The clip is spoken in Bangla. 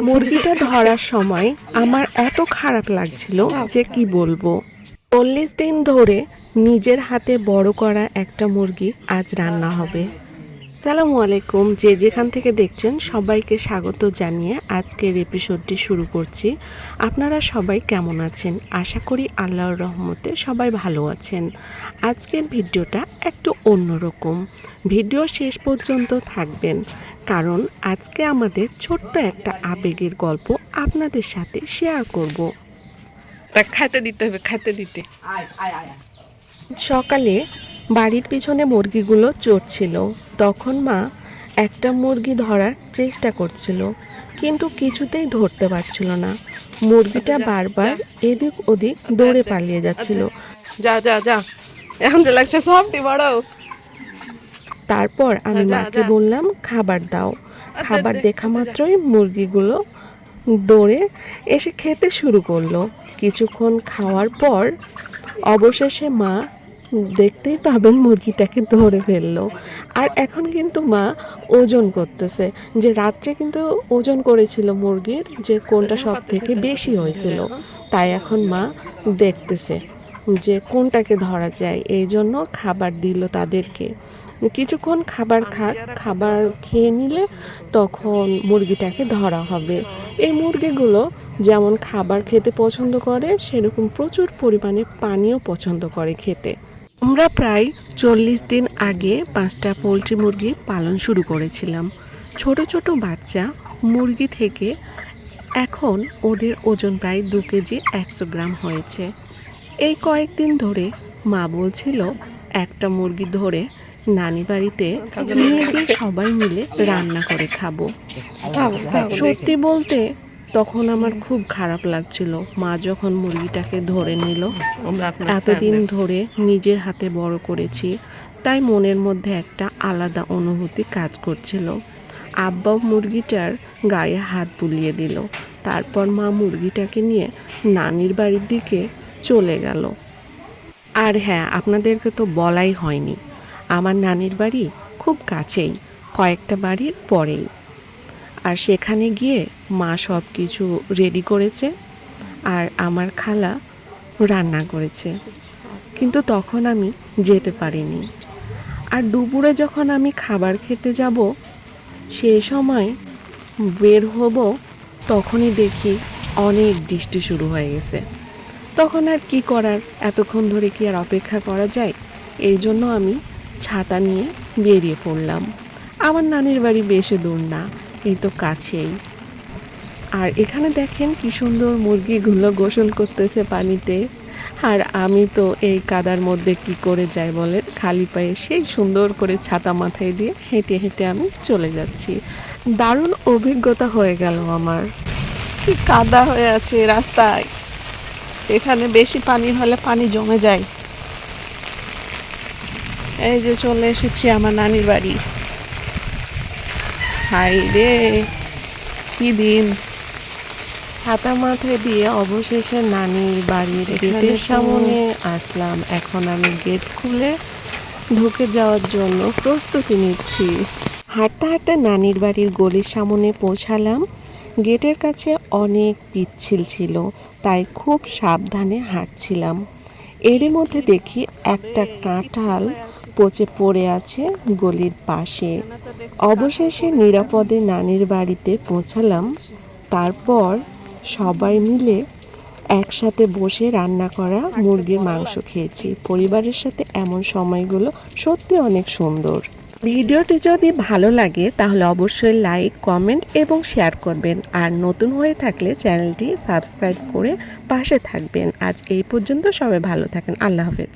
মুরগিটা ধরার সময় আমার এত খারাপ লাগছিল যে কি বলবো। 40 দিন ধরে নিজের হাতে বড় করা একটা মুরগি আজ রান্না হবে। সালামু আলাইকুম, যে যেখান থেকে দেখছেন সবাইকে স্বাগত জানিয়ে আজকের এপিসোডটি শুরু করছি। আপনারা সবাই কেমন আছেন? আশা করি আল্লাহর রহমতে সবাই ভালো আছেন। আজকের ভিডিওটা একটু অন্যরকম, ভিডিও শেষ পর্যন্ত থাকবেন, কারণ আজকে আমাদের ছোট্ট একটা আবেগের গল্প আপনাদের সাথে শেয়ার করব। খাইতে দিতে হবে, খাইতে দিতে। সকালে বাড়ির পিছনে মুরগিগুলো চড়ছিল, তখন মা একটা মুরগি ধরার চেষ্টা করছিল, কিন্তু কিছুতেই ধরতে পারছিল না। মুরগিটা বারবার এদিক ওদিক দৌড়ে পালিয়ে যাচ্ছিল। যা যা যা, এখন যে লাগছে সব দিবারও। তারপর আমি মাকে বললাম খাবার দাও। খাবার দেখা মাত্রই মুরগিগুলো দৌড়ে এসে খেতে শুরু করলো। কিছুক্ষণ খাওয়ার পর অবশেষে মা দেখতেই পাবেন মুরগিটাকে ধরে ফেললো। আর এখন কিন্তু মা ওজন করতেছে, যে রাত্রে কিন্তু ওজন করেছিল মুরগির যে কোনটা সব থেকে বেশি হয়েছিল, তাই এখন মা দেখতেছে যে কোনটাকে ধরা যায়। এই জন্য খাবার দিল তাদেরকে। কিছুক্ষণ খাবার খেয়ে নিলে তখন মুরগিটাকে ধরা হবে। এই মুরগিগুলো যেমন খাবার খেতে পছন্দ করে, সেরকম প্রচুর পরিমাণে পানিও পছন্দ করে খেতে। আমরা প্রায় 40 দিন আগে 5টা পোলট্রি মুরগি পালন শুরু করেছিলাম। ছোট ছোট বাচ্চা মুরগি থেকে এখন ওদের ওজন প্রায় 2 কেজি 100 গ্রাম হয়েছে। এই কয়েকদিন ধরে মা বলছিল একটা মুরগি ধরে নানি বাড়িতে নিয়ে গিয়ে সবাই মিলে রান্না করে খাবো। সত্যি বলতে তখন আমার খুব খারাপ লাগছিল। মা যখন মুরগিটাকে ধরে নিল, এতদিন ধরে নিজের হাতে বড় করেছি, তাই মনের মধ্যে একটা আলাদা অনুভূতি কাজ করছিল। আব্বা মুরগিটার গায়ে হাত বুলিয়ে দিল। তারপর মা মুরগিটাকে নিয়ে নানির বাড়ির দিকে চলে গেল। আর হ্যাঁ, আপনাদেরকে তো বলাই হয়নি, আমার নানির বাড়ি খুব কাছেই, কয়েকটা বাড়ির পরেই। আর সেখানে গিয়ে মা সব কিছু রেডি করেছে, আর আমার খালা রান্না করেছে, কিন্তু তখন আমি যেতে পারিনি। আর দুপুরে যখন আমি খাবার খেতে যাব, সেই সময় বের হব, তখনই দেখি অনেক বৃষ্টি শুরু হয়ে গেছে। তখন আর কি করার, এতক্ষণ ধরে কি আর অপেক্ষা করা যায়? এই জন্য আমি ছাতা নিয়ে বেরিয়ে পড়লাম। আমার নানির বাড়ি বেশি দূর না, এই তো কাছেই। আর এখানে দেখেন কি সুন্দর মুরগিগুলো গোসল করতেছে পানিতে। আর আমি তো এই কাদার মধ্যে কি করে যাই বলেন, খালি পায়ে সেই সুন্দর করে ছাতা মাথায় দিয়ে হেঁটে হেঁটে আমি চলে যাচ্ছি। দারুণ অভিজ্ঞতা হয়ে গেল আমার। কি কাদা হয়ে আছে রাস্তায়, এখানে বেশি পানি হলে পানি জমে যায়। এই যে চলে এসেছি আমার নানির বাড়ি। হাই রে, কি দিন! ছাতা মাথায় দিয়ে অবশেষে নানির বাড়ির গেটের সামনে আসলাম। এখন আমি গেট খুলে ঢুকে যাওয়ার জন্য প্রস্তুতি নিচ্ছি। হাঁটতে হাঁটতে নানির বাড়ির গলির সামনে পৌঁছালাম। গেটের কাছে অনেক পিচ্ছিল ছিল, তাই খুব সাবধানে হাঁটছিলাম। এরই মধ্যে দেখি একটা কাঁঠাল পচে পড়ে আছে গলির পাশে। অবশেষে নিরাপদে নানির বাড়িতে পৌঁছালাম। তারপর সবাই মিলে একসাথে বসে রান্না করা মুরগির মাংস খেয়েছি। পরিবারের সাথে এমন সময়গুলো সত্যি অনেক সুন্দর। ভিডিওটি যদি ভালো লাগে তাহলে অবশ্যই লাইক, কমেন্ট এবং শেয়ার করবেন। আর নতুন হয়ে থাকলে চ্যানেলটি সাবস্ক্রাইব করে পাশে থাকবেন। আজ এই পর্যন্ত, সবাই ভালো থাকেন। আল্লাহ হাফেজ।